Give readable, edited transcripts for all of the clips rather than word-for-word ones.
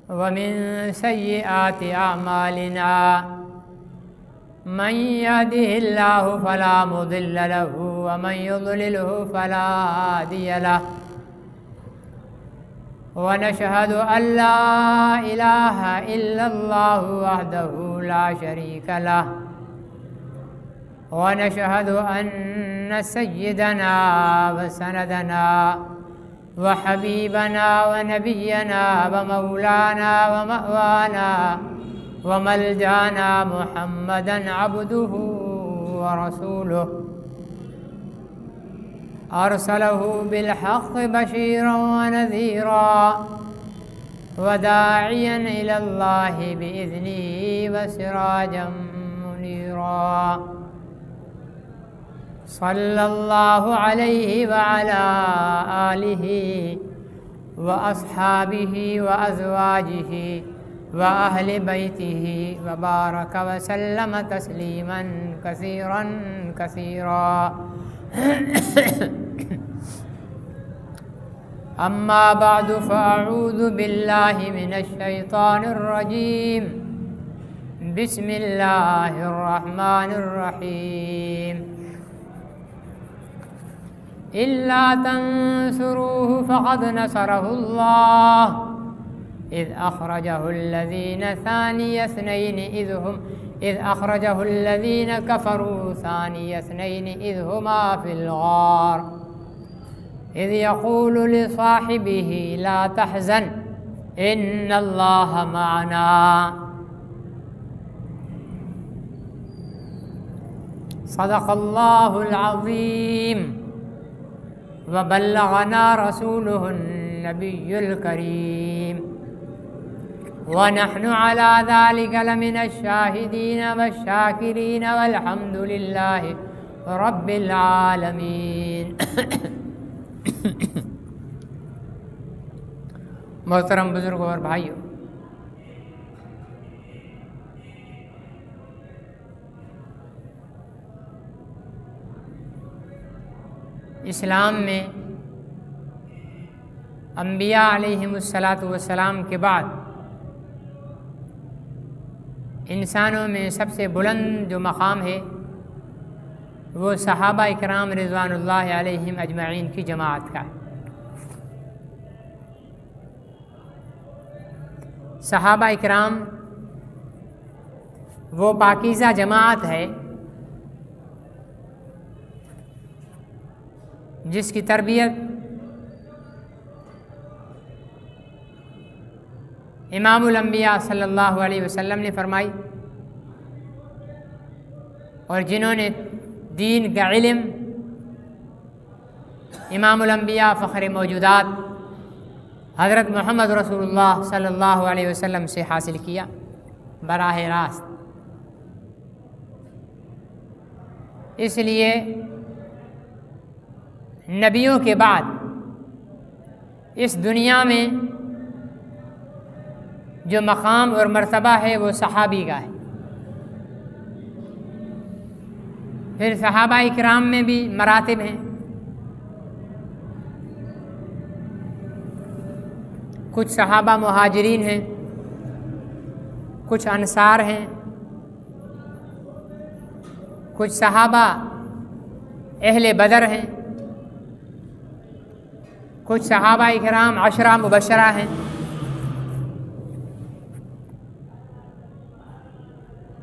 ومن سيئات أعمالنا من يهده الله فلا مضل له ومن يضلله فلا هادي له ونشهد أن لا إله إلا الله وحده لا شريك له ونشهد أن سيدنا وسندنا وحبيبنا ونبينا ومولانا ومأوانا وملجانا محمدًا عبده ورسوله أرسله بالحق بشيرًا ونذيرًا وداعيًا إلى الله بإذنه وسراجًا منيرًا صلى الله عليه وعلى آله وأصحابه وأزواجه وأهل بيته وبارك وسلم تسليما كثيرا كثيرا أما بعد فأعوذ بالله من الشيطان الرجيم بسم الله الرحمن الرحيم إلا تنصروه فقد نصره الله إذ أخرجه الذين كفروا ثاني اثنين إذ هما في الغار إذ يقول لصاحبه لا تحزن إن الله معنا صدق الله العظيم وبلغنا رسوله النبي الكريم ونحن على ذلك لمن الشاهدين والشاكرين والحمد لله رب العالمين محترم بزرگوں اور بھائیوں، اسلام میں انبیاء علیہم السلام کے بعد انسانوں میں سب سے بلند جو مقام ہے وہ صحابہ اکرام رضوان اللہ علیہم اجمعین کی جماعت کا ہے۔ صحابہ اکرام وہ پاکیزہ جماعت ہے جس کی تربیت امام الانبیاء صلی اللہ علیہ وسلم نے فرمائی، اور جنہوں نے دین کا علم امام الانبیاء فخر موجودات حضرت محمد رسول اللہ صلی اللہ علیہ وسلم سے حاصل کیا براہ راست۔ اس لیے نبیوں کے بعد اس دنیا میں جو مقام اور مرتبہ ہے وہ صحابی کا ہے۔ پھر صحابہ اکرام میں بھی مراتب ہیں، کچھ صحابہ مہاجرین ہیں، کچھ انصار ہیں، کچھ صحابہ اہل بدر ہیں، کچھ صحابہ اکرام عشرہ مبشرہ ہیں،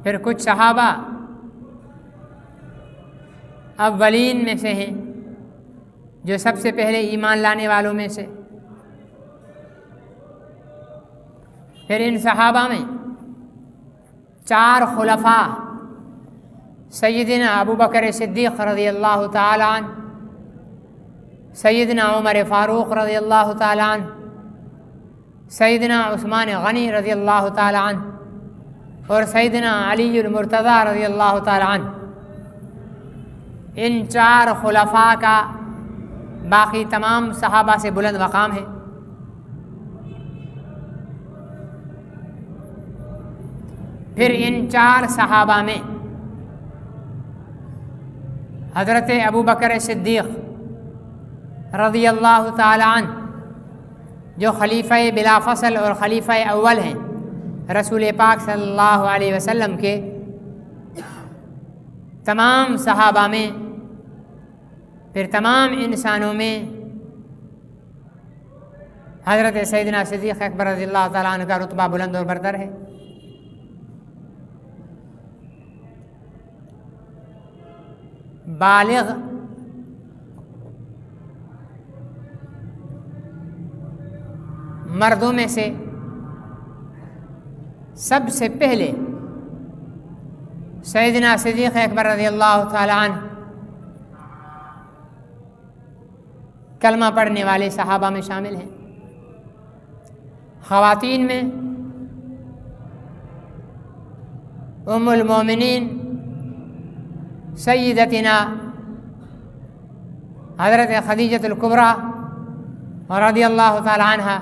پھر کچھ صحابہ اولین میں سے ہیں جو سب سے پہلے ایمان لانے والوں میں سے۔ پھر ان صحابہ میں 4 خلفاء سیدنا ابو بکر صدیق رضی اللہ تعالی عنہ، سیدنا عمر فاروق رضی اللہ تعالی عنہ، سیدنا عثمان غنی رضی اللہ تعالی عنہ اور سیدنا علی المرتضی رضی اللہ تعالی عنہ۔ ان 4 خلفاء کا باقی تمام صحابہ سے بلند مقام ہے۔ پھر ان 4 صحابہ میں حضرت ابو بکر صدیق رضی اللہ تعالی عنہ جو خلیفہ بلا فصل اور خلیفہ اول ہیں رسول پاک صلی اللہ علیہ وسلم کے، تمام صحابہ میں، پھر تمام انسانوں میں حضرت سیدنا صدیق اکبر رضی اللہ تعالیٰ عنہ کا رتبہ بلند اور برتر ہے۔ بالغ مردوں میں سے سب سے پہلے سیدنا صدیق اکبر رضی اللہ تعالیٰ عنہ کلمہ پڑھنے والے صحابہ میں شامل ہیں۔ خواتین میں ام المومنین سیدتنا حضرت خدیجۃ الکبریٰ رضی اللہ تعالی عنہ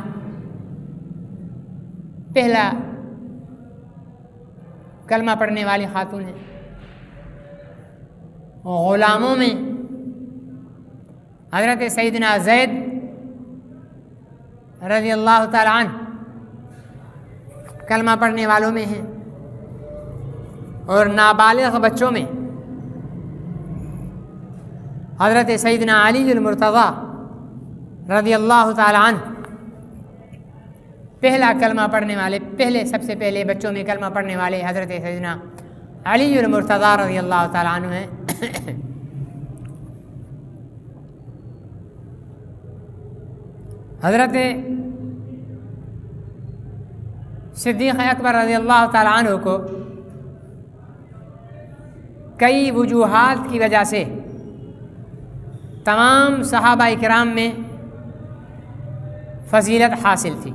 پہلا کلمہ پڑھنے والی خاتون ہیں۔ غلاموں میں حضرت سیدنا زید رضی اللہ تعالی عنہ کلمہ پڑھنے والوں میں ہیں، اور نابالغ بچوں میں حضرت سیدنا علی المرتضیٰ رضی اللہ تعالی عنہ پہلا کلمہ پڑھنے والے، سب سے پہلے بچوں میں کلمہ پڑھنے والے حضرت سیدنا علی المرتضیٰ رضی اللہ تعالی عنہ ہیں۔ حضرت صدیق اکبر رضی اللہ تعالی عنہ کو کئی وجوہات کی وجہ سے تمام صحابہ کرام میں فضیلت حاصل تھی۔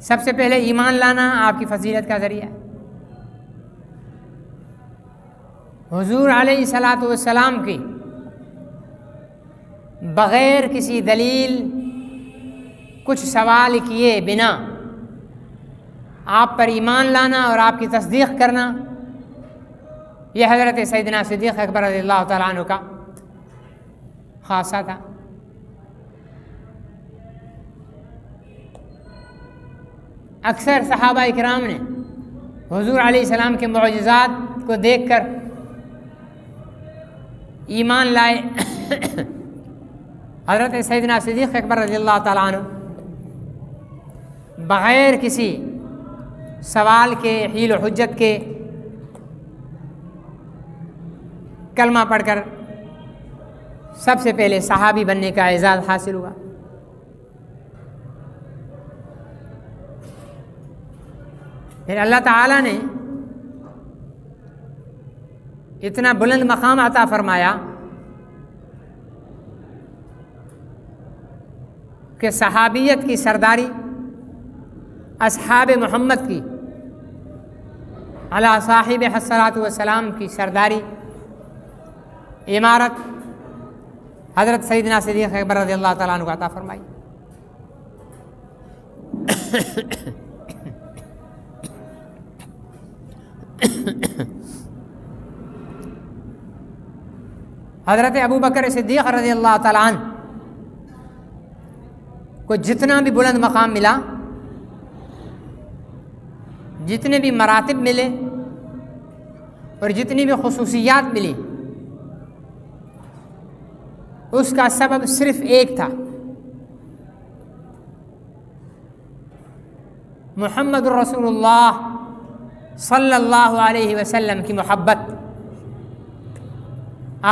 سب سے پہلے ایمان لانا آپ کی فضیلت کا ذریعہ ہے۔ حضور علیہ الصلاۃ والسلام کی بغیر کسی دلیل کچھ سوال کیے بنا آپ پر ایمان لانا اور آپ کی تصدیق کرنا، یہ حضرت سیدنا صدیق اکبر رضی اللہ تعالیٰ عنہ کا خاصہ تھا۔ اکثر صحابہ کرام نے حضور علیہ السلام کے معجزات کو دیکھ کر ایمان لائے۔ حضرت سیدنا صدیق اکبر رضی اللہ تعالیٰ عنہ بغیر کسی سوال کے، حیل و حجت کے کلمہ پڑھ کر سب سے پہلے صحابی بننے کا اعزاز حاصل ہوا۔ پھر اللہ تعالیٰ نے اتنا بلند مقام عطا فرمایا کہ صحابیت کی سرداری، اصحاب محمد کی علی صاحب الصلاۃ والسلام کی سرداری، امارت حضرت سیدنا صدیق اکبر رضی اللہ تعالیٰ عنہ کو عطا فرمائی۔ حضرت ابوبکر صدیق رضی اللہ تعالیٰ عنہ کو جتنا بھی بلند مقام ملا، جتنے بھی مراتب ملے اور جتنی بھی خصوصیات ملی، اس کا سبب صرف ایک تھا، محمد رسول اللہ صلی اللہ علیہ وسلم کی محبت،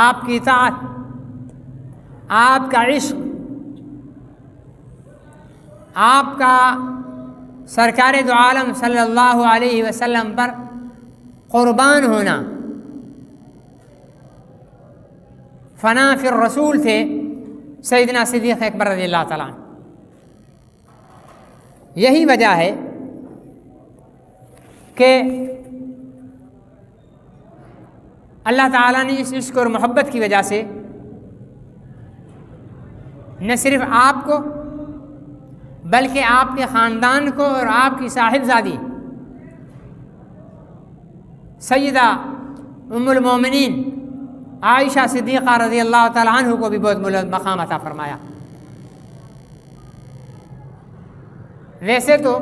آپ کی اطاعت، آپ کا عشق، آپ کا سرکار دو عالم صلی اللہ علیہ وسلم پر قربان ہونا۔ فنا فی الرسول تھے سیدنا صدیق اکبر رضی اللہ تعالیٰ عنہ۔ یہی وجہ ہے کہ اللہ تعالیٰ نے اس عشق اور محبت کی وجہ سے نہ صرف آپ کو بلکہ آپ کے خاندان کو اور آپ کی صاحبزادی سیدہ ام المومنین عائشہ صدیقہ رضی اللہ تعالیٰ عنہ کو بھی بہت بلند مقام عطا فرمایا۔ ویسے تو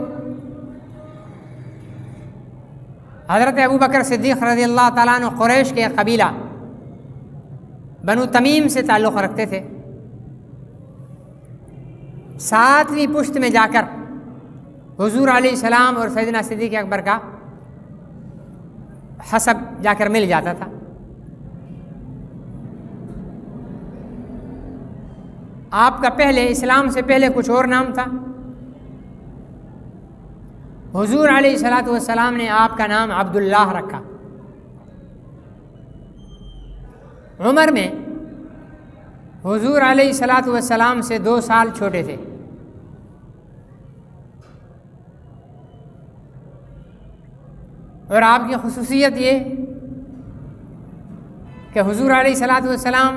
حضرت ابوبکر صدیق رضی اللہ تعالیٰ عنہ قریش کے قبیلہ بنو تمیم سے تعلق رکھتے تھے۔ 7ویں پشت میں جا کر حضور علیہ السلام اور سیدنا صدیق اکبر کا حسب جا کر مل جاتا تھا۔ آپ کا پہلے اسلام سے پہلے کچھ اور نام تھا۔ حضور علیہ الصلاۃ والسلام نے آپ کا نام عبداللہ رکھا۔ عمر میں حضور علیہ الصلاۃ والسلام سے 2 سال چھوٹے تھے۔ اور آپ کی خصوصیت یہ کہ حضور علیہ الصلاۃ والسلام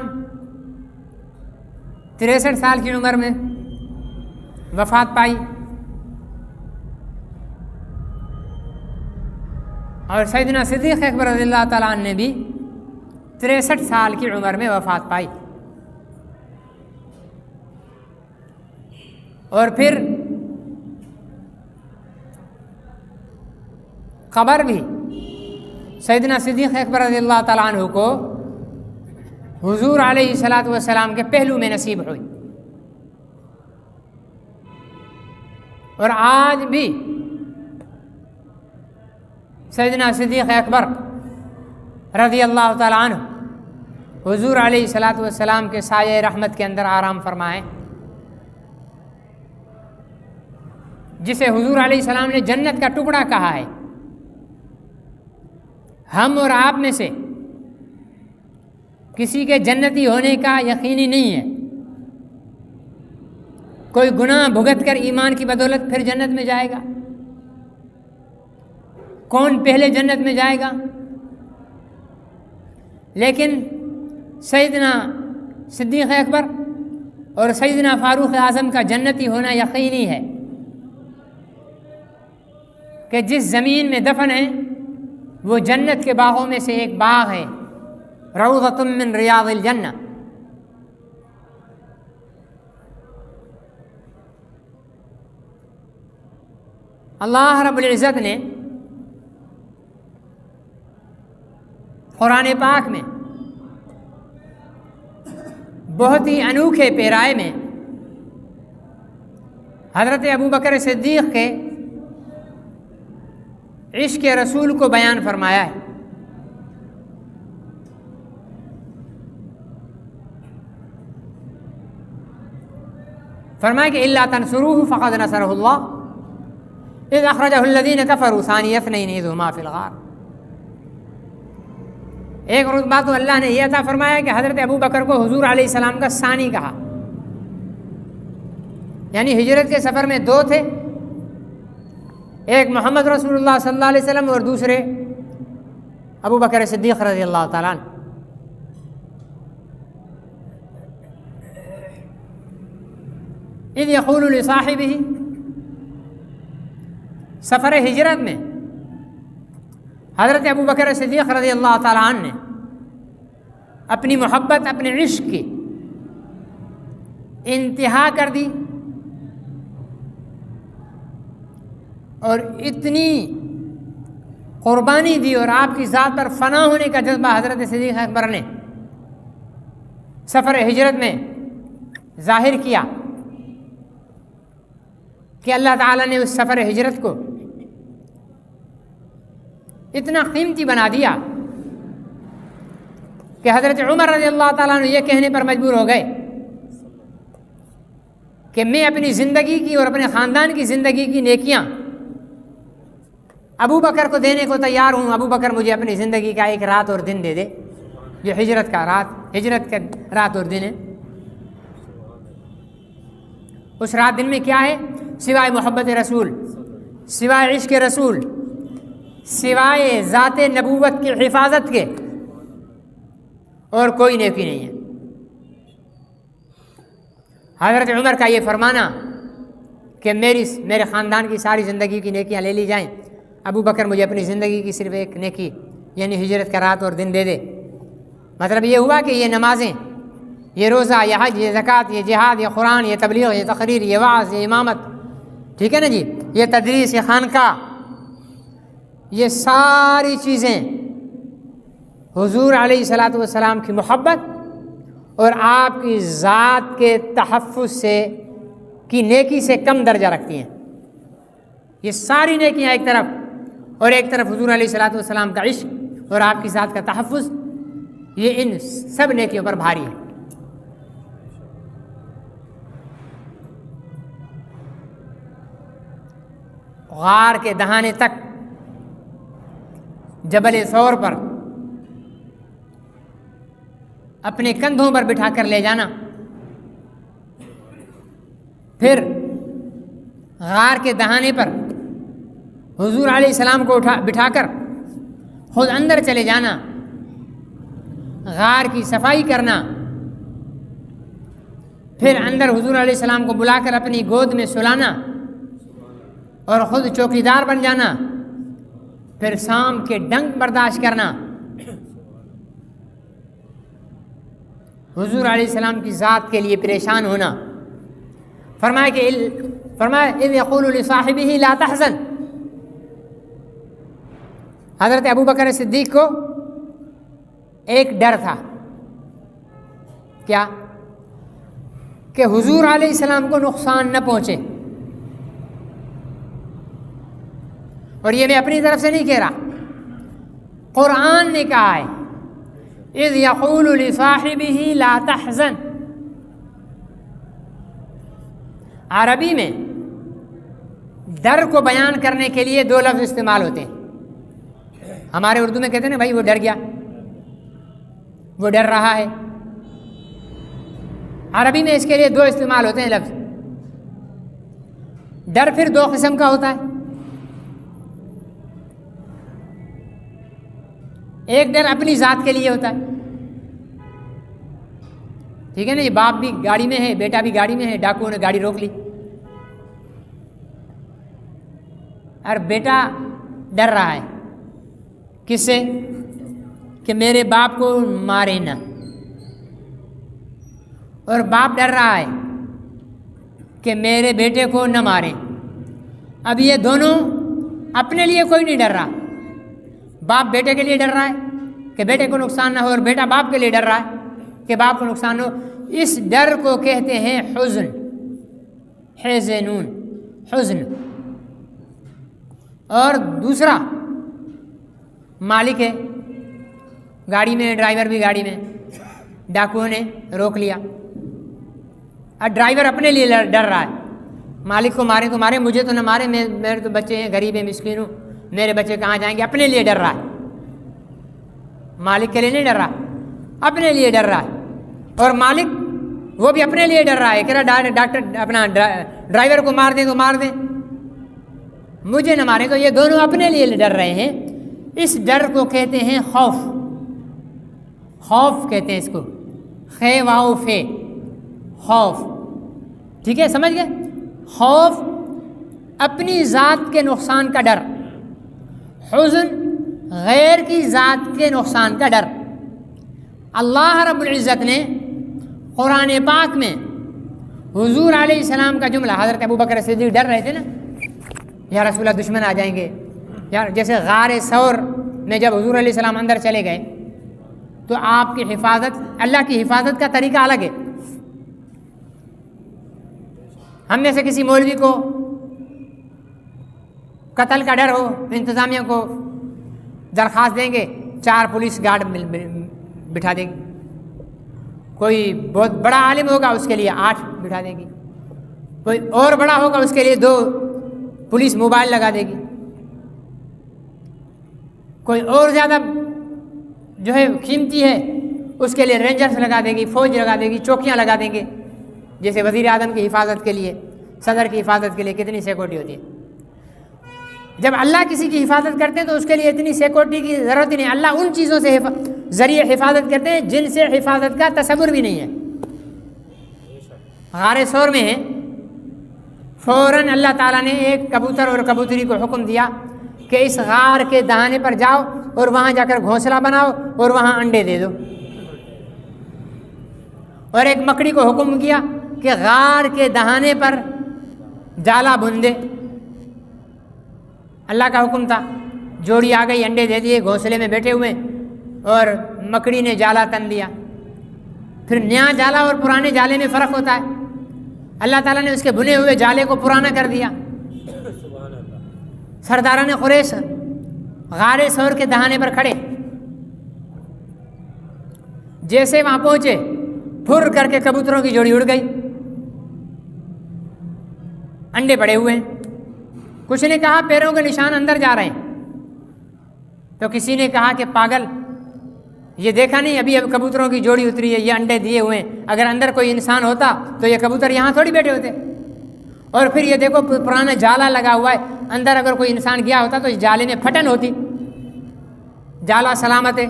63 سال کی عمر میں وفات پائی، اور سیدنا صدیق اکبر رضی اللہ تعالیٰ عنہ نے بھی 63 سال کی عمر میں وفات پائی۔ اور پھر قبر بھی سیدنا صدیق اکبر رضی اللہ تعالیٰ عنہ کو حضور علیہ الصلاۃ والسلام کے پہلو میں نصیب ہوئی۔ اور آج بھی سیدنا صدیق اکبر رضی اللہ تعالیٰ عنہ حضور علیہ الصلاۃ والسلام کے سایہ رحمت کے اندر آرام فرمائیں، جسے حضور علیہ السلام نے جنت کا ٹکڑا کہا ہے۔ ہم اور آپ میں سے کسی کے جنتی ہونے کا یقینی نہیں ہے۔ کوئی گناہ بھگت کر ایمان کی بدولت پھر جنت میں جائے گا، کون پہلے جنت میں جائے گا؟ لیکن سیدنا صدیق اکبر اور سیدنا فاروق اعظم کا جنتی ہونا یقینی ہے، کہ جس زمین میں دفن ہیں وہ جنت کے باغوں میں سے ایک باغ ہے، روضۃ من ریاض الجنہ۔ اللہ رب العزت نے قرآن پاک میں بہت ہی انوکھے پیرائے میں حضرت ابوبکر صدیق کے عشق رسول کو بیان فرمایا ہے۔ فرمایا کہ الا تنصروه فقد نصره الله اذ اخرجه الذين كفروا ثاني اثنين اذ هما في الغار۔ ایک رتبہ تو اللہ نے یہ عطا فرمایا کہ حضرت ابوبکر کو حضور علیہ السلام کا ثانی کہا، یعنی ہجرت کے سفر میں 2 تھے، ایک محمد رسول اللہ صلی اللہ علیہ وسلم اور دوسرے ابوبکر صدیق رضی اللہ تعالیٰ عنہ۔ اذ یقول لصاحبہ، سفر ہجرت میں حضرت ابوبکر صدیق رضی اللہ تعالیٰ عنہ نے اپنی محبت، اپنے عشق کی انتہا کر دی، اور اتنی قربانی دی اور آپ کی ذات پر فنا ہونے کا جذبہ حضرت صدیق اکبر نے سفر ہجرت میں ظاہر کیا کہ اللہ تعالیٰ نے اس سفر ہجرت کو اتنا قیمتی بنا دیا کہ حضرت عمر رضی اللہ تعالیٰ عنہ یہ کہنے پر مجبور ہو گئے کہ میں اپنی زندگی کی اور اپنے خاندان کی زندگی کی نیکیاں ابو بکر کو دینے کو تیار ہوں، ابو بکر مجھے اپنی زندگی کا ایک رات اور دن دے دے، جو ہجرت کا رات اور دن ہے۔ اس رات دن میں کیا ہے؟ سوائے محبت رسول، سوائے عشق رسول، سوائے ذات نبوت کی حفاظت کے اور کوئی نیکی نہیں ہے۔ حضرت عمر کا یہ فرمانا کہ میرے خاندان کی ساری زندگی کی نیکیاں لے لی جائیں، ابو بکر مجھے اپنی زندگی کی صرف ایک نیکی یعنی ہجرت کا رات اور دن دے دے، مطلب یہ ہوا کہ یہ نمازیں، یہ روزہ، یہ حج، یہ زکوٰۃ، یہ جہاد، یہ قرآن، یہ تبلیغ، یہ تقریر، یہ وعظ، یہ امامت، ٹھیک ہے نا جی، یہ تدریس، یہ خانقاہ، یہ ساری چیزیں حضور علیہ الصلاۃ والسلام کی محبت اور آپ کی ذات کے تحفظ سے کی نیکی سے کم درجہ رکھتی ہیں۔ یہ ساری نیکیاں ایک طرف، اور ایک طرف حضور علیہ الصلاۃ والسلام کا عشق اور آپ کی ذات کا تحفظ، یہ ان سب نیکیوں پر بھاری ہے۔ غار کے دہانے تک جبل ثور پر اپنے کندھوں پر بٹھا کر لے جانا، پھر غار کے دہانے پر حضور علیہ السلام کو بٹھا کر خود اندر چلے جانا، غار کی صفائی کرنا، پھر اندر حضور علیہ السلام کو بلا کر اپنی گود میں سلانا اور خود چوکیدار بن جانا، پھر شام کے ڈنک برداشت کرنا، حضور علیہ السلام کی ذات کے لیے پریشان ہونا۔ فرمایا اذ یقول لصاحبہ لا تحزن، حضرت ابو بکر صدیق کو ایک ڈر تھا، کیا؟ کہ حضور علیہ السلام کو نقصان نہ پہنچے، اور یہ میں اپنی طرف سے نہیں کہہ رہا، قرآن نے کہا ہے اذ یقول لصاحبہ لا تحزن۔ عربی میں ڈر کو بیان کرنے کے لیے دو لفظ استعمال ہوتے ہیں۔ ہمارے اردو میں کہتے ہیں نا بھائی وہ ڈر گیا، وہ ڈر رہا ہے۔ عربی میں اس کے لیے دو استعمال ہوتے ہیں لفظ۔ ڈر پھر دو قسم کا ہوتا ہے، ایک ڈر اپنی ذات کے لیے ہوتا ہے، ٹھیک ہے نا، یہ باپ بھی گاڑی میں ہے، بیٹا بھی گاڑی میں ہے، ڈاکوؤں نے گاڑی روک لی، اور بیٹا ڈر رہا ہے کس سے؟ کہ میرے باپ کو مارے نہ، اور باپ ڈر رہا ہے کہ میرے بیٹے کو نہ ماریں۔ اب یہ دونوں اپنے لیے کوئی نہیں ڈر رہا، باپ بیٹے کے لیے ڈر رہا ہے کہ بیٹے کو نقصان نہ ہو، اور بیٹا باپ کے لیے ڈر رہا ہے کہ باپ کو نقصان نہ ہو۔ اس ڈر کو کہتے ہیں حزن، حزنون، حزن۔ اور دوسرا مالک ہے، گاڑی میں، ڈرائیور بھی گاڑی میں، ڈاکوؤں نے روک لیا، اور ڈرائیور اپنے لیے ڈر رہا ہے، مالک کو مارے تو مارے، مجھے تو نہ مارے، میرے تو بچے ہیں، غریب ہیں، مسکین ہوں، میرے بچے کہاں جائیں گے، اپنے لیے ڈر رہا ہے، مالک کے لیے نہیں ڈر رہا، اپنے لیے ڈر رہا ہے۔ اور مالک وہ بھی اپنے لیے ڈر رہا ہے کہ ڈاکٹر اپنا ڈرائیور کو مار دیں تو مار دیں، مجھے نہ ماریں، تو یہ دونوں اپنے لیے ڈر رہے ہیں۔ اس ڈر کو کہتے ہیں خوف، خوف کہتے ہیں اس کو، خے واؤ فے، خوف، ٹھیک ہے، سمجھ گئے؟ خوف اپنی ذات کے نقصان کا ڈر، حزن غیر کی ذات کے نقصان کا ڈر۔ اللہ رب العزت نے قرآن پاک میں حضور علیہ السلام کا جملہ، حضرت ابو بکر صدیق ڈر رہے تھے نا، یا رسول اللہ دشمن آ جائیں گے، یا جیسے غار ثور میں جب حضور علیہ السلام اندر چلے گئے تو آپ کی حفاظت، اللہ کی حفاظت کا طریقہ الگ ہے۔ ہم میں سے کسی مولوی کو قتل کا ڈر ہو، انتظامیہ کو درخواست دیں گے، 4 پولیس گارڈ بٹھا دیں گے، کوئی بہت بڑا عالم ہوگا اس کے لیے 8 بٹھا دیں گی، کوئی اور بڑا ہوگا اس کے لیے 2 پولیس موبائل لگا دے گی، کوئی اور زیادہ جو ہے قیمتی ہے اس کے لیے رینجرز لگا دے گی، فوج لگا دے گی، چوکیاں لگا دیں گے، جیسے وزیر اعظم کی حفاظت کے لیے، صدر کی حفاظت کے لیے کتنی سیکورٹی ہوتی ہے۔ جب اللہ کسی کی حفاظت کرتے ہیں تو اس کے لیے اتنی سیکورٹی کی ضرورت ہی نہیں، اللہ ان چیزوں سے ذریعے حفاظت کرتے ہیں جن سے حفاظت کا تصور بھی نہیں ہے۔ غار ثور میں ہے، فوراً اللہ تعالیٰ نے ایک کبوتر اور کبوتری کو حکم دیا کہ اس غار کے دہانے پر جاؤ اور وہاں جا کر گھونسلہ بناؤ اور وہاں انڈے دے دو۔ اور ایک مکڑی کو حکم کیا کہ غار کے دہانے پر جالا بن دے. اللہ کا حکم تھا. جوڑی آ گئی, انڈے دے دیے, گھونسلے میں بیٹھے ہوئے, اور مکڑی نے جالا تن دیا. پھر نیا جالا اور پرانے جالے میں فرق ہوتا ہے. اللہ تعالیٰ نے اس کے بنے ہوئے جالے کو پرانا کر دیا. سرداران قریش غار ثور کے دہانے پر کھڑے, جیسے وہاں پہنچے پھر کر کے کبوتروں کی جوڑی اڑ گئی, انڈے پڑے ہوئے ہیں. کچھ نے کہا پیروں کے نشان اندر جا رہے ہیں, تو کسی نے کہا کہ پاگل, یہ دیکھا نہیں ابھی کبوتروں کی جوڑی اتری ہے, یہ انڈے دیے ہوئے ہیں, اگر اندر کوئی انسان ہوتا تو یہ کبوتر یہاں تھوڑی بیٹھے ہوتے. اور پھر یہ دیکھو پرانا جالا لگا ہوا ہے, اندر اگر کوئی انسان گیا ہوتا تو اس جالے میں پھٹن ہوتی. جالا سلامت ہے,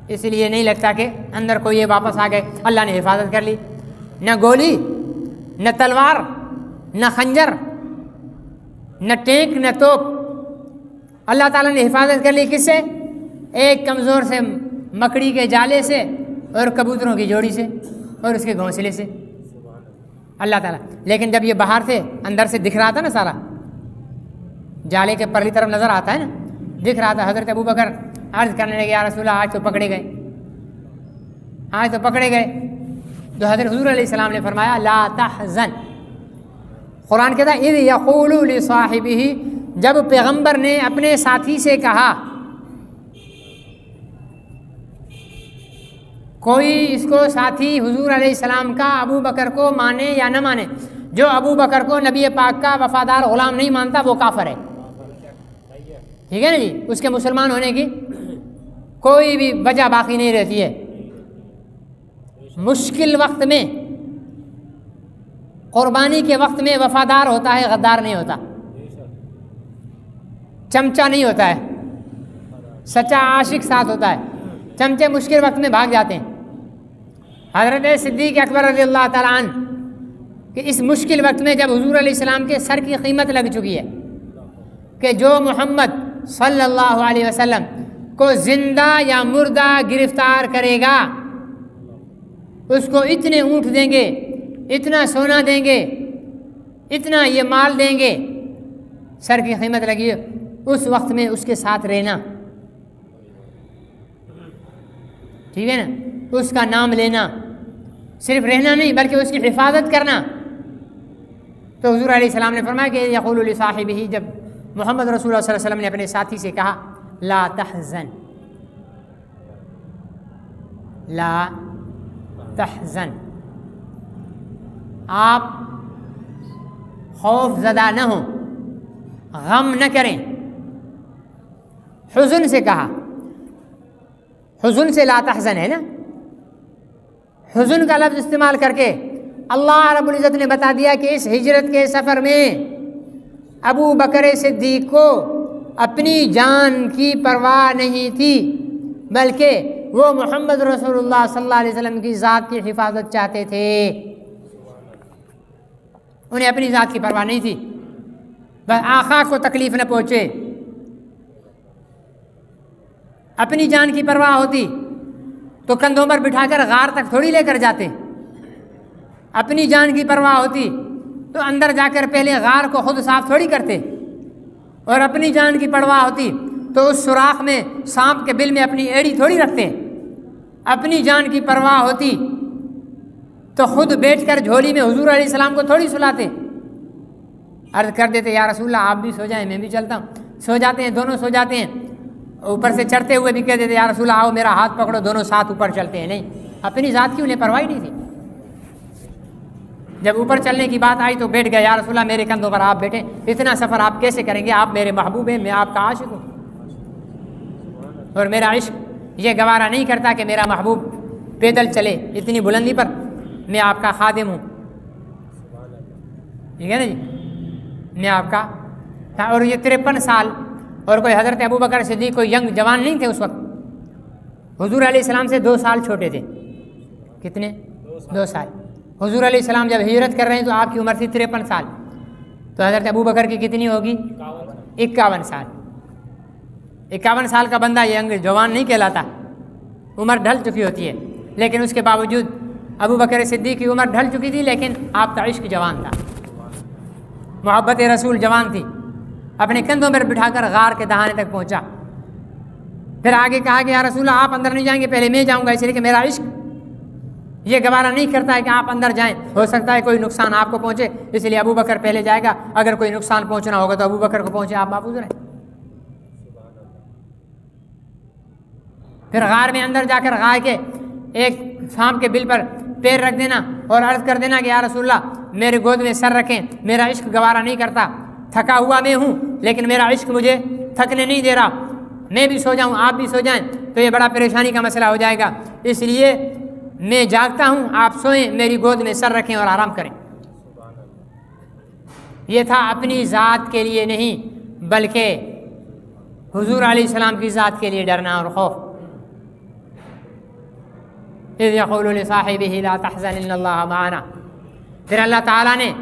اس لیے نہیں لگتا کہ اندر کوئی یہ واپس آ گئے. اللہ نے حفاظت کر لی. نہ گولی, نہ تلوار, نہ خنجر, نہ ٹینک, نہ توپ. اللہ تعالیٰ نے حفاظت کر لی. کس سے؟ ایک کمزور سے مکڑی کے جالے سے, اور کبوتروں کی جوڑی سے, اور اس کے گھونسلے سے. اللہ تعالیٰ. لیکن جب یہ باہر سے اندر سے دکھ رہا تھا نا, سارا جالے کے پرلی طرف نظر آتا ہے نا, دکھ رہا تھا. حضرت ابوبکر عرض کرنے لگے, یا رسول اللہ آج تو پکڑے گئے, آج تو پکڑے گئے. تو حضرت حضور علیہ السلام نے فرمایا لا تحزن. قرآن کہتا ہے اذ یقول لصاحبہ, جب پیغمبر نے اپنے ساتھی سے کہا. کوئی اس کو ساتھی حضور علیہ السلام کا ابو بکر کو مانے یا نہ مانے, جو ابو بکر کو نبی پاک کا وفادار غلام نہیں مانتا وہ کافر ہے. ٹھیک ہے نا جی, اس کے مسلمان ہونے کی کوئی بھی وجہ باقی نہیں رہتی ہے. مشکل وقت میں, قربانی کے وقت میں وفادار ہوتا ہے, غدار نہیں ہوتا, چمچا نہیں ہوتا ہے, سچا عاشق ساتھ ہوتا ہے. چمچے مشکل وقت میں بھاگ جاتے ہیں. حضرت صدیق اکبر رضی اللہ تعالیٰ عنہ کہ اس مشکل وقت میں جب حضور علیہ السلام کے سر کی قیمت لگ چکی ہے کہ جو محمد صلی اللہ علیہ وسلم کو زندہ یا مردہ گرفتار کرے گا اس کو اتنے اونٹ دیں گے, اتنا سونا دیں گے, اتنا یہ مال دیں گے, سر کی قیمت لگی ہے. اس وقت میں اس کے ساتھ رہنا, ٹھیک ہے نا, اس کا نام لینا, صرف رہنا نہیں بلکہ اس کی حفاظت کرنا. تو حضور علیہ السلام نے فرمایا کہ یقول لصاحبہ, جب محمد رسول اللہ صلی اللہ علیہ وسلم نے اپنے ساتھی سے کہا لا تحزن, لا تحزن, آپ خوف زدہ نہ ہوں, غم نہ کریں. حزن سے کہا, حزن سے لا تحزن ہے نا, حزن کا لفظ استعمال کر کے اللہ رب العزت نے بتا دیا کہ اس ہجرت کے سفر میں ابو بکر صدیق کو اپنی جان کی پرواہ نہیں تھی, بلکہ وہ محمد رسول اللہ صلی اللہ علیہ وسلم کی ذات کی حفاظت چاہتے تھے. انہیں اپنی ذات کی پرواہ نہیں تھی, بس آقا کو تکلیف نہ پہنچے. اپنی جان کی پرواہ ہوتی تو کندھوں پر بٹھا کر غار تک تھوڑی لے کر جاتے. اپنی جان کی پرواہ ہوتی تو اندر جا کر پہلے غار کو خود صاف تھوڑی کرتے. اور اپنی جان کی پرواہ ہوتی تو اس سوراخ میں سانپ کے بل میں اپنی ایڑی تھوڑی رکھتے. اپنی جان کی پرواہ ہوتی تو خود بیٹھ کر جھولی میں حضور علیہ السلام کو تھوڑی سلاتے. عرض کر دیتے یا رسول اللہ آپ بھی سو جائیں, میں بھی چلتا ہوں. سو جاتے ہیں, دونوں سو جاتے ہیں. اوپر سے چڑھتے ہوئے بھی کہہ دیتے یا رسول اللہ آؤ میرا ہاتھ پکڑو, دونوں ساتھ اوپر چلتے ہیں. نہیں, اپنی ذات کی انہیں پرواہ نہیں تھی. جب اوپر چلنے کی بات آئی تو بیٹھ گئے, یا رسول اللہ میرے کندھوں پر آپ بیٹھیں, اتنا سفر آپ کیسے کریں گے, آپ میرے محبوب ہیں, میں آپ کا عاشق ہوں, اور میرا عشق یہ گوارا نہیں کرتا کہ میرا محبوب پیدل چلے اتنی بلندی پر, میں آپ کا خادم ہوں. ٹھیک ہے نا جی, میں آپ کا. اور یہ 53 سال, اور کوئی حضرت ابو بکر صدیق کوئی ینگ جوان نہیں تھے اس وقت, حضور علیہ السلام سے 2 سال چھوٹے تھے. کتنے؟ 2 سال. حضور علیہ السلام جب ہجرت کر رہے ہیں تو آپ کی عمر تھی 53 سال, تو حضرت ابو بکر کی کتنی ہوگی؟ 51 سال. 51 سال کا بندہ یہ ینگ جوان نہیں کہلاتا, عمر ڈھل چکی ہوتی ہے، لیکن اس کے باوجود ابو بکر صدیق کی عمر ڈھل چکی تھی، لیکن آپ کا عشق جوان تھا، محبت رسول جوان تھی، اپنے کندھوں پر بٹھا کر غار کے دہانے تک پہنچا۔ پھر آگے کہا کہ یا رسول اللہ آپ اندر نہیں جائیں گے، پہلے میں جاؤں گا، اس لیے کہ میرا عشق یہ گوارا نہیں کرتا ہے کہ آپ اندر جائیں، ہو سکتا ہے کوئی نقصان آپ کو پہنچے، اس لیے ابو بکر پہلے جائے گا، اگر کوئی نقصان پہنچنا ہوگا تو ابو بکر کو پہنچے، آپ محفوظ رہیں۔ پھر غار میں اندر جا کر غار کے ایک سانپ کے بل پر پیر رکھ دینا اور عرض کر دینا کہ یا رسول اللہ میرے گود میں سر رکھیں، میرا عشق گوارا نہیں کرتا، تھکا ہوا میں ہوں لیکن میرا عشق مجھے تھکنے نہیں دے رہا، میں بھی سو جاؤں آپ بھی سو جائیں تو یہ بڑا پریشانی کا مسئلہ ہو جائے گا، اس لیے میں جاگتا ہوں، آپ سوئیں، میری گود میں سر رکھیں اور آرام کریں۔ یہ تھا اپنی ذات کے لیے نہیں بلکہ حضور علیہ السلام کی ذات کے لیے ڈرنا اور خوف۔ اذ یقول لصاحبہ لا تحزن ان اللہ معنا۔ پھر اللہ تعالیٰ نے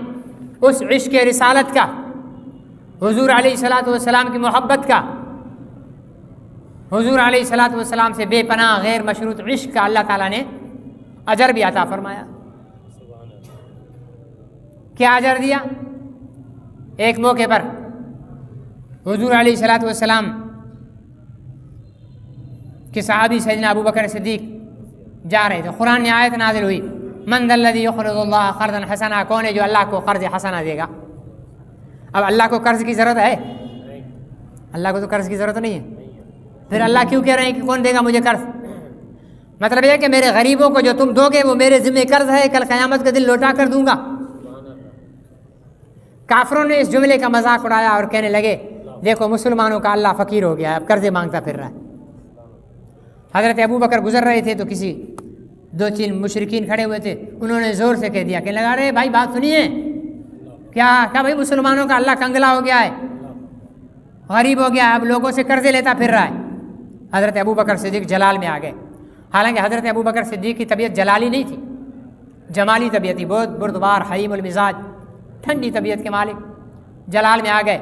اس عشق رسالت کا، حضور علیہ السلام کی محبت کا، حضور علیہ السلام سے بے پناہ غیر مشروط عشق کا اللہ تعالیٰ نے اجر بھی عطا فرمایا۔ کیا اجر دیا؟ ایک موقع پر حضور علیہ السلام کے صحابی سیدنا ابو بکر صدیق جا رہے تھے، قرآن میں آیت نازل ہوئی من ذا الذی یقرض اللہ قرضا حسنا، کون ہے جو اللہ کو قرض حسنا دے گا؟ اب اللہ کو قرض کی ضرورت ہے؟ اللہ کو تو قرض کی ضرورت نہیں ہے، پھر اللہ کیوں کہہ رہے ہیں کہ کون دے گا مجھے قرض؟ مطلب یہ کہ میرے غریبوں کو جو تم دو گے وہ میرے ذمہ قرض ہے، کل قیامت کے دن لوٹا کر دوں گا۔ کافروں نے اس جملے کا مذاق اڑایا اور کہنے لگے دیکھو مسلمانوں کا اللہ فقیر ہو گیا ہے، اب قرضے مانگتا پھر رہا ہے۔ حضرت ابو بکر گزر رہے تھے تو کسی دو تین مشرکین کھڑے ہوئے تھے، انہوں نے زور سے کہہ دیا کہ لگا رہے بھائی بات سنیے، کیا بھائی مسلمانوں کا اللہ کنگلا ہو گیا ہے، غریب ہو گیا ہے، اب لوگوں سے قرضے لیتا پھر رہا ہے۔ حضرت ابو بکر صدیق جلال میں آ گئے، حالانکہ حضرت ابو بکر صدیق کی طبیعت جلالی نہیں تھی، جمالی طبیعت تھی، بہت بردبار حلیم المزاج، ٹھنڈی طبیعت کے مالک، جلال میں آ گئے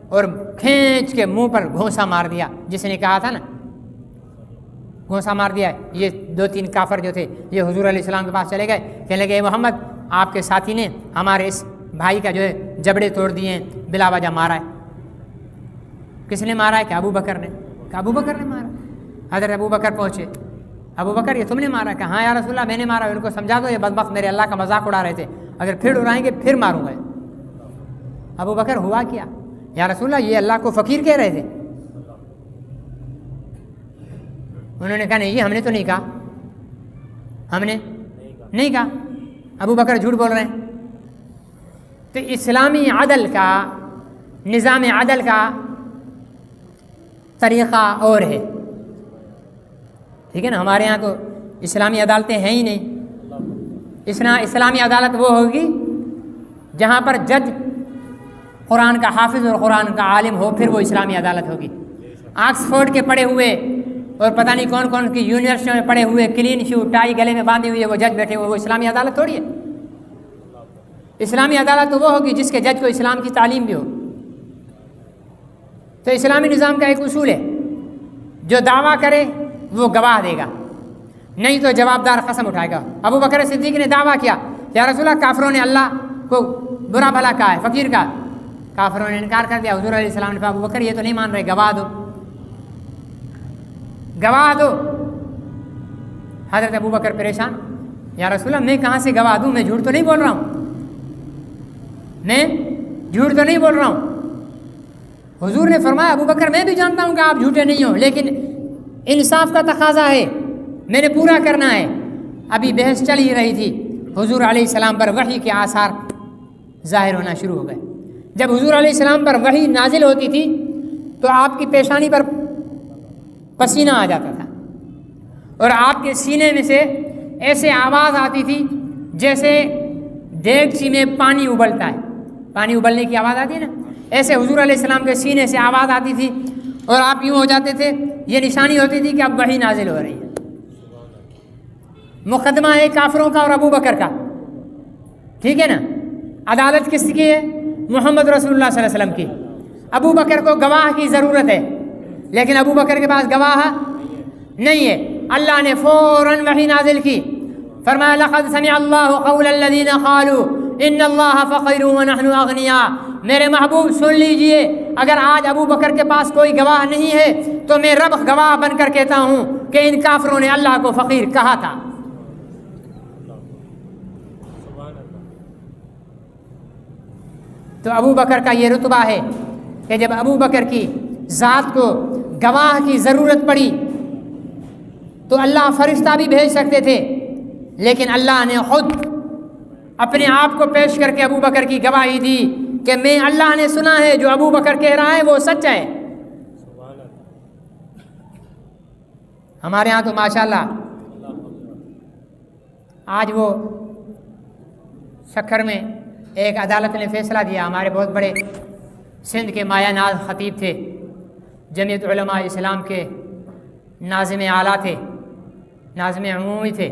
اور کھینچ کے منہ پر گھونسا مار دیا، جس نے کہا تھا نا گھونسا مار دیا۔ یہ دو تین کافر جو تھے یہ حضور علیہ السلام کے پاس چلے گئے، کہنے لگے اے محمد آپ کے ساتھی نے ہمارے اس بھائی کا جو ہے جبڑے توڑ دیے ہیں، بلا وجہ مارا ہے۔ کس نے مارا ہے؟ کہ ابو بکر نے، کہ ابو بکر نے مارا۔ حضرت ابو بکر پہنچے، ابو بکر یہ تم نے مارا؟ کہ ہاں یا رسول اللہ میں نے مارا۔ ان کو سمجھا دو یہ بدبخت میرے اللہ کا مذاق اڑا رہے تھے، اگر پھر اڑائیں گے پھر ماروں گا۔ ابو بکر ہوا کیا؟ یا رسول اللہ یہ اللہ کو فقیر کہہ رہے تھے۔ انہوں نے کہا نہیں ہم نے تو نہیں کہا، ہم نے نہیں کہا، ابو بکر جھوٹ بول رہے ہیں۔ تو اسلامی عدل کا، نظام عدل کا طریقہ اور ہے، ٹھیک ہے نا؟ ہمارے ہاں تو اسلامی عدالتیں ہیں ہی نہیں۔ اسلامی عدالت وہ ہوگی جہاں پر جج قرآن کا حافظ اور قرآن کا عالم ہو، پھر وہ اسلامی عدالت ہوگی۔ آکسفورڈ کے پڑھے ہوئے اور پتہ نہیں کون کون کی یونیورسٹیوں میں پڑھے ہوئے، کلین شو ٹائی گلے میں باندھی ہوئی ہے وہ جج بیٹھے ہوئے، وہ اسلامی عدالت تھوڑی ہے۔ اسلامی عدالت تو وہ ہوگی جس کے جج کو اسلام کی تعلیم بھی ہو۔ تو اسلامی نظام کا ایک اصول ہے، جو دعویٰ کرے وہ گواہ دے گا، نہیں تو جواب دار قسم اٹھائے گا۔ ابو بکر صدیق نے دعویٰ کیا یا رسول اللہ کافروں نے اللہ کو برا بھلا کہا ہے، فقیر کا، کافروں نے انکار کر دیا۔ حضور علیہ السلام نے کہا ابو بکر یہ تو نہیں مان رہے، گواہ دو، گواہ دو۔ حضرت ابو بکر پریشان، یا رسول اللہ میں کہاں سے گواہ دوں، میں جھوٹ تو نہیں بول رہا ہوں، میں جھوٹ تو نہیں بول رہا ہوں۔ حضور نے فرمایا ابو بکر میں بھی جانتا ہوں کہ آپ جھوٹے نہیں ہو، لیکن انصاف کا تقاضا ہے، میں نے پورا کرنا ہے۔ ابھی بحث چل ہی رہی تھی، حضور علیہ السلام پر وحی کے آثار ظاہر ہونا شروع ہو گئے۔ جب حضور علیہ السلام پر وحی نازل ہوتی تھی تو آپ کی پیشانی پر پسینہ آ جاتا تھا اور آپ کے سینے میں سے ایسے آواز آتی تھی جیسے دیگچی میں پانی ابلتا ہے، پانی ابلنے کی آواز آتی ہے نا، ایسے حضور علیہ السلام کے سینے سے آواز آتی تھی اور آپ یوں ہو جاتے تھے، یہ نشانی ہوتی تھی کہ اب وحی نازل ہو رہی ہے۔ مقدمہ ہے کافروں کا اور ابو بکر کا، ٹھیک ہے نا؟ عدالت کس کی ہے؟ محمد رسول اللہ صلی اللہ علیہ وسلم کی۔ ابو بکر کو گواہ کی ضرورت ہے، لیکن ابو بکر کے پاس گواہ نہیں ہے۔ اللہ نے فوراً وحی نازل کی، فرمایا لقد سمع اللہ قول الذین قالوا ان اللہ فقیر ونحن اغنیاء۔ میرے محبوب سن لیجئے، اگر آج ابو بکر کے پاس کوئی گواہ نہیں ہے تو میں رب گواہ بن کر کہتا ہوں کہ ان کافروں نے اللہ کو فقیر کہا تھا۔ تو ابو بکر کا یہ رتبہ ہے کہ جب ابو بکر کی ذات کو گواہ کی ضرورت پڑی تو اللہ فرشتہ بھی بھیج سکتے تھے، لیکن اللہ نے خود اپنے آپ کو پیش کر کے ابو بکر کی گواہی دی کہ میں اللہ نے سنا ہے جو ابو بکر کہہ رہا ہے وہ سچ ہے۔ ہمارے ہاں تو ماشاءاللہ آج وہ سکھر میں ایک عدالت نے فیصلہ دیا، ہمارے بہت بڑے سندھ کے مایہ ناز خطیب تھے، جمعیت علماء اسلام کے ناظم اعلیٰ تھے، ناظم عمومی تھے،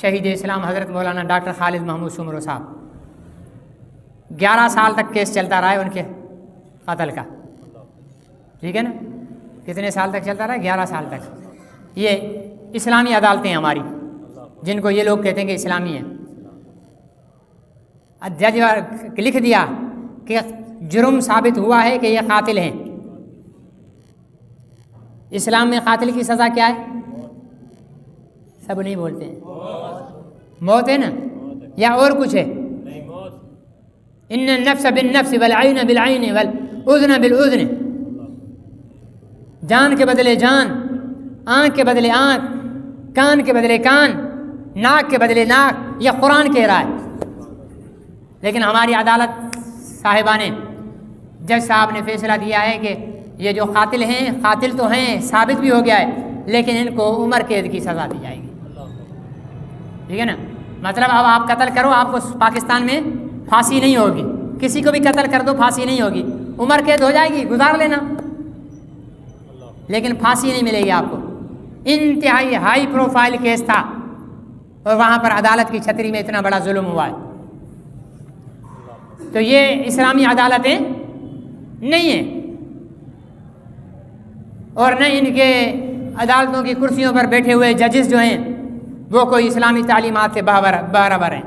شہید اسلام حضرت مولانا ڈاکٹر خالد محمود سمرو صاحب۔ 11 سال تک کیس چلتا رہا ہے ان کے قتل کا، ٹھیک ہے نا، کتنے سال تک چلتا رہا ہے؟ 11 سال تک۔ یہ اسلامی عدالتیں ہماری، جن کو یہ لوگ کہتے ہیں کہ اسلامی ہیں۔ جج لکھ دیا کہ جرم ثابت ہوا ہے کہ یہ قاتل ہیں۔ اسلام میں قاتل کی سزا کیا ہے؟ سب نہیں بولتے ہیں، موت ہے نا، یا اور کچھ ہے؟ ان النفس بالنفس والعین بالعین والاذن بالاذن، جان کے بدلے جان، آنکھ کے بدلے آنکھ، کان کے بدلے کان، ناک کے بدلے ناک، یہ قرآن کہہ رہا ہے۔ لیکن ہماری عدالت صاحبہ نے، جج صاحب نے فیصلہ دیا ہے کہ یہ جو قاتل ہیں، قاتل تو ہیں، ثابت بھی ہو گیا ہے، لیکن ان کو عمر قید کی سزا دی جائے گی، ٹھیک ہے نا۔ مطلب اب آپ قتل کرو، آپ کو پاکستان میں پھانسی نہیں ہوگی، کسی کو بھی قتل کر دو پھانسی نہیں ہوگی، عمر قید ہو جائے گی، گزار لینا، لیکن پھانسی نہیں ملے گی آپ کو۔ انتہائی ہائی پروفائل کیس تھا اور وہاں پر عدالت کی چھتری میں اتنا بڑا ظلم ہوا ہے۔ تو یہ اسلامی عدالتیں نہیں ہیں، اور نہ ان کے عدالتوں کی کرسیوں پر بیٹھے ہوئے ججز جو ہیں وہ کوئی اسلامی تعلیمات سے برابر ہیں۔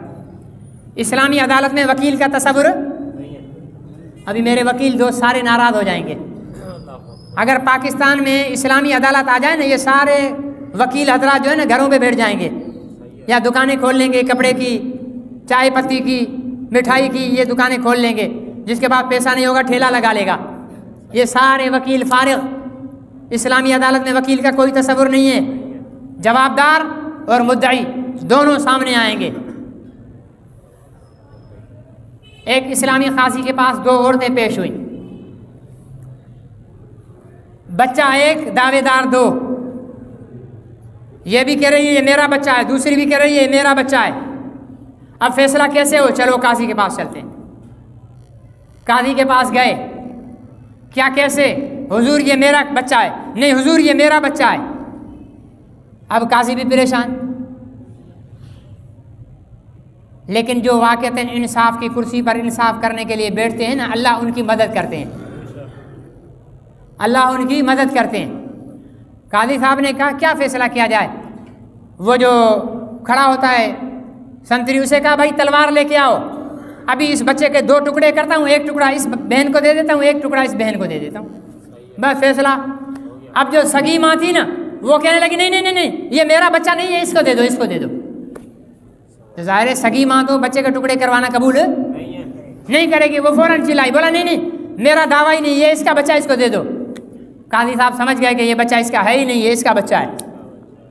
اسلامی عدالت میں وکیل کا تصور، ابھی میرے وکیل دوست سارے ناراض ہو جائیں گے، اگر پاکستان میں اسلامی عدالت آ جائے نا، یہ سارے وکیل حضرات جو ہے نا گھروں پہ بیٹھ جائیں گے، یا دکانیں کھول لیں گے، کپڑے کی، چائے پتی کی، مٹھائی کی، یہ دکانیں کھول لیں گے، جس کے بعد پیسہ نہیں ہوگا ٹھیلا لگا لے گا۔ یہ سارے وکیل فارغ، اسلامی عدالت میں وکیل کا کوئی تصور نہیں ہے، جوابدار اور مدعی دونوں سامنے آئیں گے۔ ایک اسلامی قاضی کے پاس 2 عورتیں پیش ہوئیں، بچہ ایک، دعوے دار 2، یہ بھی کہہ رہی ہے یہ میرا بچہ ہے، دوسری بھی کہہ رہی ہے یہ میرا بچہ ہے۔ اب فیصلہ کیسے ہو؟ چلو قاضی کے پاس چلتے ہیں۔ قاضی کے پاس گئے، کیا کیسے؟ حضور یہ میرا بچہ ہے، نہیں حضور یہ میرا بچہ ہے۔ اب قاضی بھی پریشان، لیکن جو واقعتاً انصاف کی کرسی پر انصاف کرنے کے لیے بیٹھتے ہیں نا، اللہ ان کی مدد کرتے ہیں، اللہ ان کی مدد کرتے ہیں۔ قاضی صاحب نے کہا کیا فیصلہ کیا جائے؟ وہ جو کھڑا ہوتا ہے سنتری، اسے کہا بھائی تلوار لے کے آؤ، ابھی اس بچے کے 2 ٹکڑے کرتا ہوں، ایک ٹکڑا اس بہن کو دے دیتا ہوں، ایک ٹکڑا اس بہن کو دے دیتا ہوں، بس فیصلہ۔ اب جو سگی ماں تھی نا وہ کہنے لگی نہیں نہیں نہیں یہ میرا بچہ نہیں ہے، اس کو دے دو، اس کو دے دو۔ تو ظاہر ہے سگی ماں تو بچے کے ٹکڑے کروانا قبول نہیں کرے گی، وہ فوراً چلائی، بولا نہیں نہیں میرا دعویٰ ہی نہیں، یہ اس کا بچہ، اس کو دے دو۔ قاضی صاحب سمجھ گئے کہ یہ بچہ اس کا ہے ہی نہیں، یہ اس کا بچہ ہے،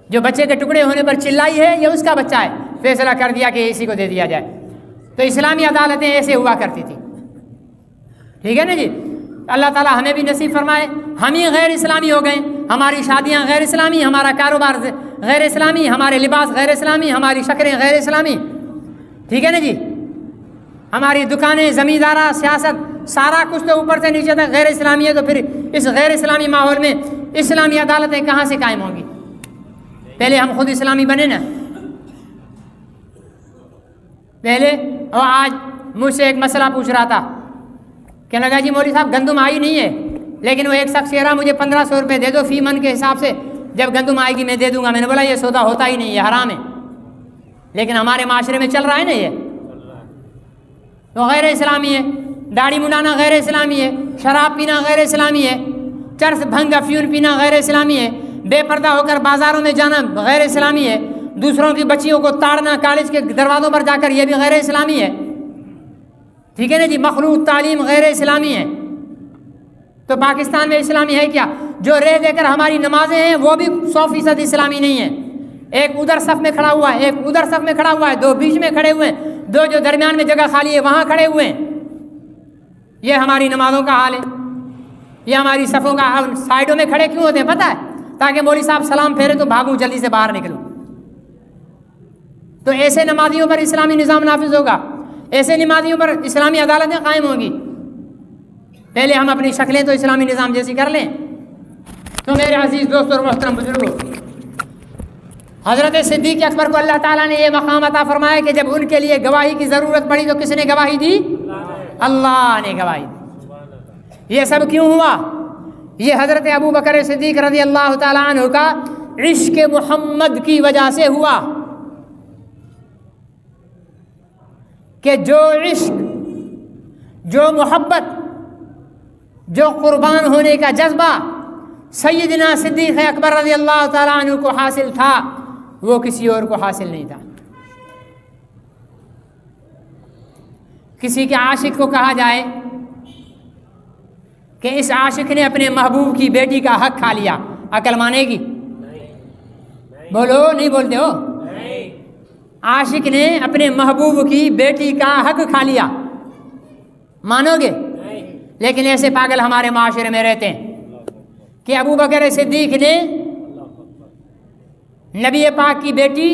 جو بچے کے ٹکڑے ہونے پر چلائی ہے یہ اس کا بچہ ہے، فیصلہ کر دیا کہ اسی کو دے دیا جائے۔ تو اسلامی عدالتیں ایسے ہوا کرتی تھی، ٹھیک ہے نا جی۔ اللہ تعالیٰ ہمیں بھی نصیب فرمائے، ہم ہی غیر اسلامی ہو گئے، ہماری شادیاں غیر اسلامی، ہمارا کاروبار غیر اسلامی، ہمارے لباس غیر اسلامی، ہماری شکلیں غیر اسلامی، ٹھیک ہے نا جی۔ ہماری دکانیں، زمیندارہ، سیاست، سارا کچھ تو اوپر سے نیچے تک غیر اسلامی ہے، تو پھر اس غیر اسلامی ماحول میں اسلامی عدالتیں کہاں سے قائم ہوں گی؟ پہلے ہم خود اسلامی بنے نا پہلے۔ اور آج مجھ سے ایک مسئلہ پوچھ رہا تھا، کہنے لگا جی مولوی صاحب گندم آئی نہیں ہے، لیکن وہ ایک شخص کہہ رہا مجھے 1500 روپے دے دو فی من کے حساب سے جب گندم آئے گی میں دے دوں گا. میں نے بولا یہ سودا ہوتا ہی نہیں, یہ حرام ہے. لیکن ہمارے معاشرے میں چل رہا ہے نا یہ, تو غیر اسلامی ہے. داڑھی منڈانا غیر اسلامی ہے, شراب پینا غیر اسلامی ہے, چرس بھنگ افیون پینا غیر اسلامی ہے, بے پردہ ہو کر بازاروں میں جانا غیر اسلامی ہے, دوسروں کی بچیوں کو تاڑنا کالج کے دروازوں پر جا کر یہ بھی غیر اسلامی ہے. ٹھیک ہے نا جی, مخلوط تعلیم غیر اسلامی ہے. تو پاکستان میں اسلامی ہے کیا؟ جو رہ دے کر ہماری نمازیں ہیں وہ بھی 100% اسلامی نہیں ہیں. ایک ادھر صف میں کھڑا ہوا ہے, ایک ادھر صف میں کھڑا ہوا ہے, دو بیچ میں کھڑے ہوئے ہیں, دو جو درمیان میں جگہ خالی ہے وہاں کھڑے ہوئے ہیں. یہ ہماری نمازوں کا حال ہے. یہ ہماری صفوں کا حال. سائڈوں میں کھڑے کیوں ہوتے ہیں پتہ ہے؟ تاکہ مولوی صاحب سلام پھیرے تو بھاگوں, جلدی سے باہر نکلوں. تو ایسے نمازیوں پر اسلامی نظام نافذ ہوگا, ایسے نمازیوں پر اسلامی عدالتیں قائم ہوں گی. پہلے ہم اپنی شکلیں تو اسلامی نظام جیسی کر لیں. تو میرے عزیز دوستوں اور محترم بزرگوں, حضرت صدیق اکبر کو اللہ تعالیٰ نے یہ مقام عطا فرمایا کہ جب ان کے لیے گواہی کی ضرورت پڑی تو کس نے گواہی دی؟ اللہ نے گواہی دی. یہ سب کیوں ہوا؟ یہ حضرت ابو بکر صدیق رضی اللہ تعالیٰ عنہ کا عشق محمد کی وجہ سے ہوا کہ جو عشق, جو محبت, جو قربان ہونے کا جذبہ سیدنا صدیق اکبر رضی اللہ تعالیٰ عنہ کو حاصل تھا وہ کسی اور کو حاصل نہیں تھا. کسی کے عاشق کو کہا جائے کہ اس عاشق نے اپنے محبوب کی بیٹی کا حق کھا لیا, عقل مانے گی؟ بولو, نہیں بولتے ہو؟ عاشق نے اپنے محبوب کی بیٹی کا حق کھا لیا, مانو گے؟ لیکن ایسے پاگل ہمارے معاشرے میں رہتے ہیں کہ ابو بکر صدیق نے نبی پاک کی بیٹی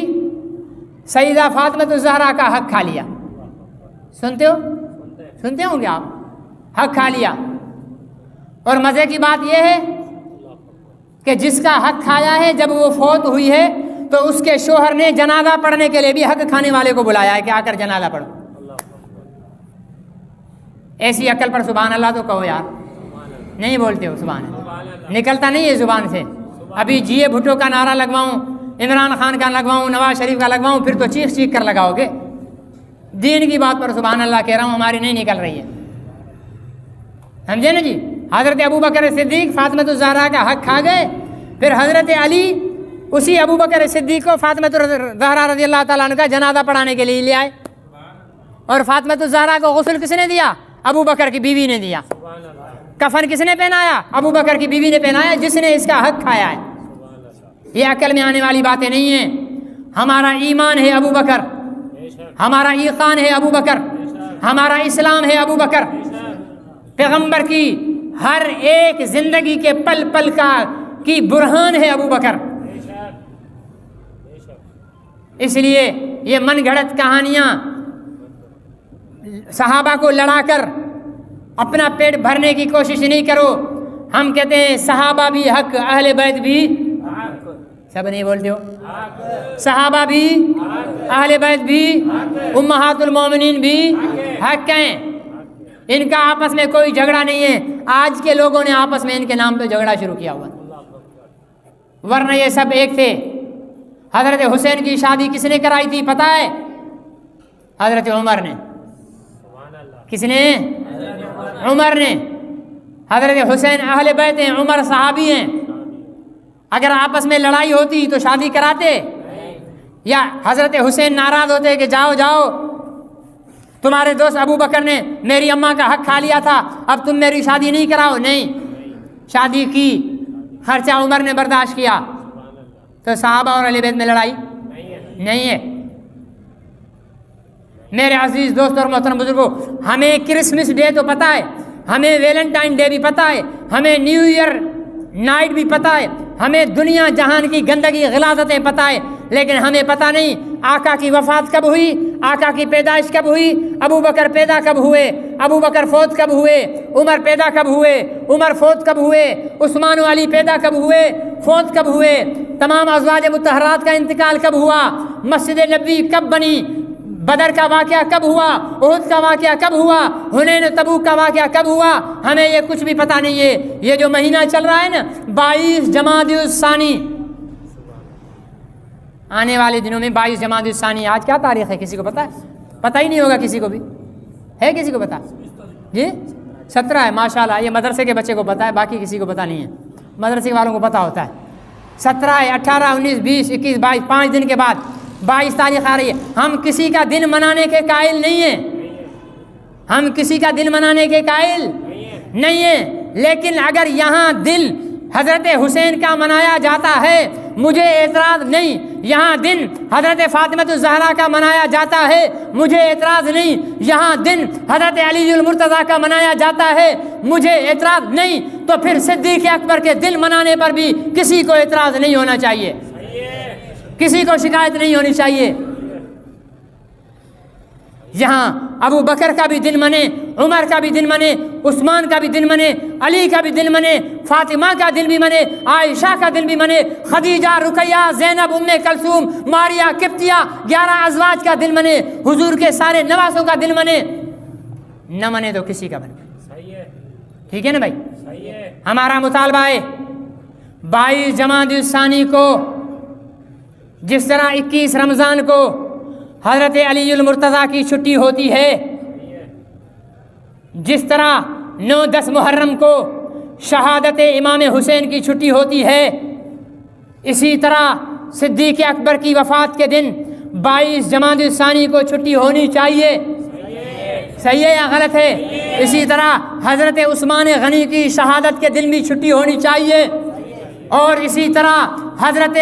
سیدہ فاطمہ الزہرا کا حق کھا لیا. سنتے ہو؟ سنتے ہوں گے آپ؟ حق کھا لیا. اور مزے کی بات یہ ہے کہ جس کا حق کھایا ہے جب وہ فوت ہوئی ہے تو اس کے شوہر نے جنازہ پڑھنے کے لیے بھی حق کھانے والے کو بلایا ہے کہ آ کر جنازہ پڑھو. ایسی عقل پر سبحان اللہ تو کہو یار. نہیں بولتے ہو سبحان اللہ, نکلتا نہیں ہے زبان سے. ابھی جیے بھٹو کا نعرہ لگواؤں, عمران خان کا لگواؤں, نواز شریف کا لگواؤں, پھر تو چیخ چیخ کر لگاؤ گے. دین کی بات پر سبحان اللہ کہہ رہا ہوں, ہماری نہیں نکل رہی ہے. سمجھے نا جی؟ حضرت ابو بکر صدیق فاطمہ الزہرا کا حق کھا گئے. پھر حضرت علی اسی ابو بکر صدیق کو فاطمہ الزہرا رضی اللہ تعالیٰ عنہ کا جنازہ پڑھانے کے لیے لے آئے. اور فاطمہ الزہرا کو غسل کس نے دیا؟ ابو بکر کی بیوی نے دیا. کفن کس نے پہنایا؟ ابو بکر کی بیوی نے پہنایا, جس نے اس کا حق کھایا ہے. یہ عقل میں آنے والی باتیں نہیں ہیں. ہمارا ایمان ہے ابو بکر, ہمارا ایقان ہے ابو بکر, ہمارا اسلام ہے ابو بکر. پیغمبر کی ہر ایک زندگی کے پل پل کی برہان ہے ابو بکر. اس لیے یہ من گھڑت کہانیاں صحابہ کو لڑا کر اپنا پیٹ بھرنے کی کوشش نہیں کرو. ہم کہتے ہیں صحابہ بھی حق, اہل بیت بھی. سب نہیں بولتے ہو؟ صحابہ بھی, اہل بیت بھی, امہات المومنین بھی حق ہیں. ان کا آپس میں کوئی جھگڑا نہیں ہے. آج کے لوگوں نے آپس میں ان کے نام پہ جھگڑا شروع کیا ہوا, ورنہ یہ سب ایک تھے. حضرت حسین کی شادی کس نے کرائی تھی پتہ ہے؟ حضرت عمر نے. کس نے؟ عمر نے. حضرت حسین اہل بیت ہیں, عمر صحابی ہیں. اگر آپس میں لڑائی ہوتی تو شادی کراتے؟ یا حضرت حسین ناراض ہوتے کہ جاؤ جاؤ, تمہارے دوست ابو بکر نے میری اماں کا حق کھا لیا تھا, اب تم میری شادی نہیں کراؤ؟ نہیں, شادی کی, خرچہ عمر نے برداشت کیا. تو صحابہ اور اہل بیت میں لڑائی نہیں ہے. میرے عزیز دوست اور محترم بزرگوں, ہمیں کرسمس ڈے تو پتہ ہے, ہمیں ویلنٹائن ڈے بھی پتہ ہے, ہمیں نیو ایئر نائٹ بھی پتہ ہے, ہمیں دنیا جہان کی گندگی غلاظتیں پتہ ہے, لیکن ہمیں پتہ نہیں آقا کی وفات کب ہوئی, آقا کی پیدائش کب ہوئی, ابو بکر پیدا کب ہوئے, ابو بکر فوت کب ہوئے, عمر پیدا کب ہوئے, عمر فوت کب ہوئے, عثمان و علی پیدا کب ہوئے, فوت کب ہوئے, تمام ازواج مطہرات کا انتقال کب ہوا, مسجد نبوی کب بنی, بدر کا واقعہ کب ہوا, احد کا واقعہ کب ہوا, حنین و تبوک کا واقعہ کب ہوا, ہمیں یہ کچھ بھی پتہ نہیں ہے. یہ جو مہینہ چل رہا ہے نا 22 جمادی الثانی, آنے والے دنوں میں 22 جمادی الثانی، آج کیا تاریخ ہے کسی کو پتہ ہے؟ پتہ ہی نہیں ہوگا کسی کو بھی، ہے کسی کو پتہ؟ جی 17 ہے، ماشاءاللہ یہ مدرسے کے بچے کو پتہ ہے، باقی کسی کو پتہ نہیں ہے، مدرسے والوں کو پتہ ہوتا ہے۔ 17 ہے، 18 19 20 21 22، 5 دن کے بعد 22 تاریخ آ رہی ہے۔ ہم کسی کا دن منانے کے قائل نہیں ہیں، ہم کسی کا دن منانے کے قائل نہیں ہیں، لیکن اگر یہاں دن حضرت حسین کا منایا جاتا ہے مجھے اعتراض نہیں، یہاں دن حضرت فاطمہ الزہرا کا منایا جاتا ہے مجھے اعتراض نہیں، یہاں دن حضرت علی المرتضیٰ کا منایا جاتا ہے مجھے اعتراض نہیں، تو پھر صدیق اکبر کے دن منانے پر بھی کسی کو اعتراض نہیں ہونا چاہیے، کسی کو شکایت نہیں ہونی چاہیے۔ یہاں ابو بکر کا بھی دن منے، عمر کا بھی دن منے، عثمان کا بھی دن منے، علی کا بھی دن منے، فاطمہ کا دن بھی منے، عائشہ کا دن بھی منے، خدیجہ، رقیہ، زینب، ام کلثوم، ماریہ، قبطیہ، 11 ازواج کا دن منے، حضور کے سارے نواسوں کا دن منے، نہ منے تو کسی کا بنے۔ ٹھیک ہے نا بھائی؟ ہمارا مطالبہ ہے 22 جمادی الثانی کو جس طرح 21 رمضان کو حضرت علی المرتضیٰ کی چھٹی ہوتی ہے، جس طرح 9-10 محرم کو شہادت امام حسین کی چھٹی ہوتی ہے، اسی طرح صدیق اکبر کی وفات کے دن 22 جمادی الثانی کو چھٹی ہونی چاہیے۔ صحیح ہے یا غلط ہے؟ اسی طرح حضرت عثمان غنی کی شہادت کے دن بھی چھٹی ہونی چاہیے، اور اسی طرح حضرت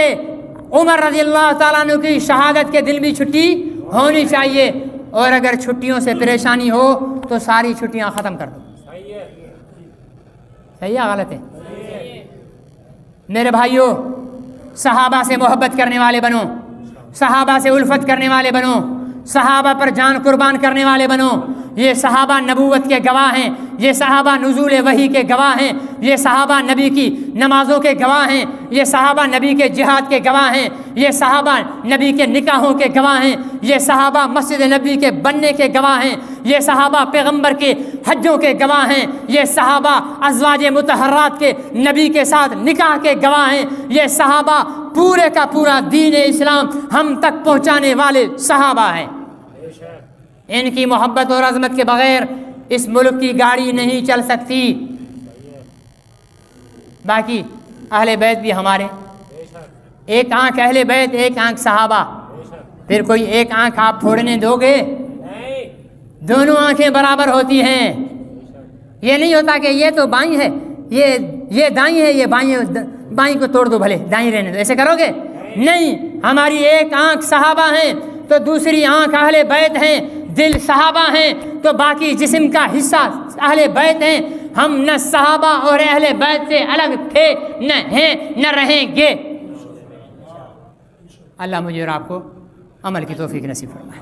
عمر رضی اللہ تعالیٰ عنہ کی شہادت کے دن بھی چھٹی ہونی چاہیے، اور اگر چھٹیوں سے پریشانی ہو تو ساری چھٹیاں ختم کر دو۔ صحیح ہے غلط ہے؟ میرے بھائیوں، صحابہ سے محبت کرنے والے بنو، صحابہ سے الفت کرنے والے بنو، صحابہ پر جان قربان کرنے والے بنو۔ یہ صحابہ نبوت کے گواہ ہیں، یہ صحابہ نزول وحی کے گواہ ہیں، یہ صحابہ نبی کی نمازوں کے گواہ ہیں، یہ صحابہ نبی کے جہاد کے گواہ ہیں، یہ صحابہ نبی کے نکاحوں کے گواہ ہیں، یہ صحابہ مسجد نبی کے بننے کے گواہ ہیں، یہ صحابہ پیغمبر کے حجوں کے گواہ ہیں، یہ صحابہ ازواج مطہرات کے نبی کے ساتھ نکاح کے گواہ ہیں، یہ صحابہ پورے کا پورا دین اسلام ہم تک پہنچانے والے صحابہ ہیں۔ ان کی محبت اور عظمت کے بغیر اس ملک کی گاڑی نہیں چل سکتی۔ باقی اہل بیت بھی ہمارے، ایک آنکھ اہل بیت، ایک آنکھ صحابہ، پھر کوئی ایک آنکھ آپ پھوڑنے دو گے؟ دونوں آنکھیں برابر ہوتی ہیں۔ یہ نہیں ہوتا کہ یہ تو بائیں ہے، یہ دائیں ہے، یہ بائیں کو توڑ دو، بھلے دائیں رہنے دو، ایسے کرو گے؟ نہیں، ہماری ایک آنکھ صحابہ ہیں تو دوسری آنکھ اہل بیت ہیں، دل صحابہ ہیں تو باقی جسم کا حصہ اہل بیت ہیں۔ ہم نہ صحابہ اور اہل بیت سے الگ تھے، نہ ہیں، نہ رہیں گے۔ اللہ مجھے اور آپ کو عمل کی توفیق نصیب فرمائے۔